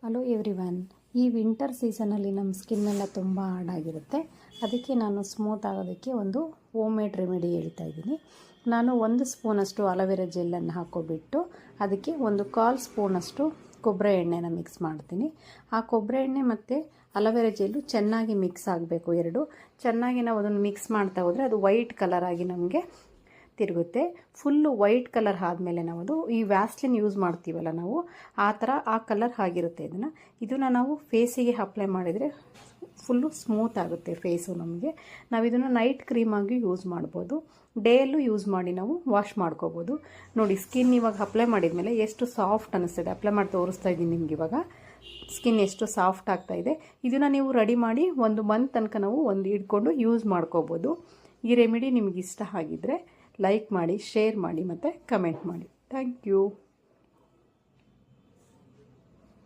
Hello everyone. ಈ winter ಸೀಸನಲ್ಲಿ ನಮ್ಮ ಸ್ಕಿನ್ ಎಲ್ಲ ತುಂಬ ಹಾರ್ಡ್ ಆಗಿರುತ್ತೆ. ಅದಕ್ಕೆ ನಾನು ಸ್ಮೂತ್ ಆಗೋದಕ್ಕೆ ಒಂದು ಹೋಮ್ ಮೇಡ್ ರೆಮಿಡಿ ಹೇಳ್ತಾ ಇದ್ದೀನಿ. ನಾನು 1 ಸ್ಪೂನಷ್ಟು ಅಲೋವೆರಾ ಜೆಲ್ಲನ್ನು ಹಾಕ್ಕೊಬಿಟ್ಟು ಅದಕ್ಕೆ 1/4 ಸ್ಪೂನಷ್ಟು ಕೊಬ್ಬರಿ ಎಣ್ಣೆನ ಮಿಕ್ಸ್ ಮಾಡ್ತೀನಿ. ಆ ಕೊಬ್ಬರಿ ಎಣ್ಣೆ ಮತ್ತು ಅಲೋವೆರಾ ಜೆಲ್ಲು ಚೆನ್ನಾಗಿ ಮಿಕ್ಸ್ ಆಗಬೇಕು. ಎರಡು ಚೆನ್ನಾಗಿ ನಾವು ಅದನ್ನು ಮಿಕ್ಸ್ ಮಾಡ್ತಾ ಹೋದರೆ ಅದು ವೈಟ್ ಕಲರ್ ಆಗಿ ನಮಗೆ ತಿರುಗುತ್ತೆ. ಫುಲ್ಲು ವೈಟ್ ಕಲರ್ ಆದಮೇಲೆ ನಾವು ಅದು ಈ ವ್ಯಾಸ್ಲಿನ್ ಯೂಸ್ ಮಾಡ್ತೀವಲ್ಲ ನಾವು ಆ ಕಲರ್ ಆಗಿರುತ್ತೆ. ಇದನ್ನು ನಾವು ಫೇಸಿಗೆ ಅಪ್ಲೈ ಮಾಡಿದರೆ ಫುಲ್ಲು ಸ್ಮೂತ್ ಆಗುತ್ತೆ ಫೇಸು ನಮಗೆ. ನಾವು ಇದನ್ನು ನೈಟ್ ಕ್ರೀಮಾಗಿ ಯೂಸ್ ಮಾಡ್ಬೋದು, ಡೇಯಲ್ಲೂ ಯೂಸ್ ಮಾಡಿ ನಾವು ವಾಶ್ ಮಾಡ್ಕೋಬೋದು. ನೋಡಿ ಸ್ಕಿನ್ ಇವಾಗ ಅಪ್ಲೈ ಮಾಡಿದ ಮೇಲೆ ಎಷ್ಟು ಸಾಫ್ಟ್ ಅನ್ನಿಸ್ತಿದೆ. ಅಪ್ಲೈ ಮಾಡಿ ತೋರಿಸ್ತಾ ಇದ್ದೀನಿ ನಿಮ್ಗೆ. ಇವಾಗ ಸ್ಕಿನ್ ಎಷ್ಟು ಸಾಫ್ಟ್ ಆಗ್ತಾ ಇದೆ. ಇದನ್ನು ನೀವು ರೆಡಿ ಮಾಡಿ 1 ಮಂತ್ ತನಕ ನಾವು ಇಟ್ಕೊಂಡು ಯೂಸ್ ಮಾಡ್ಕೋಬೋದು. ಈ ರೆಮಿಡಿ ನಿಮ್ಗೆ ಇಷ್ಟ ಆಗಿದ್ದರೆ ಲೈಕ್ ಮಾಡಿ, ಶೇರ್ ಮಾಡಿ ಮತ್ತು ಕಮೆಂಟ್ ಮಾಡಿ. Thank you.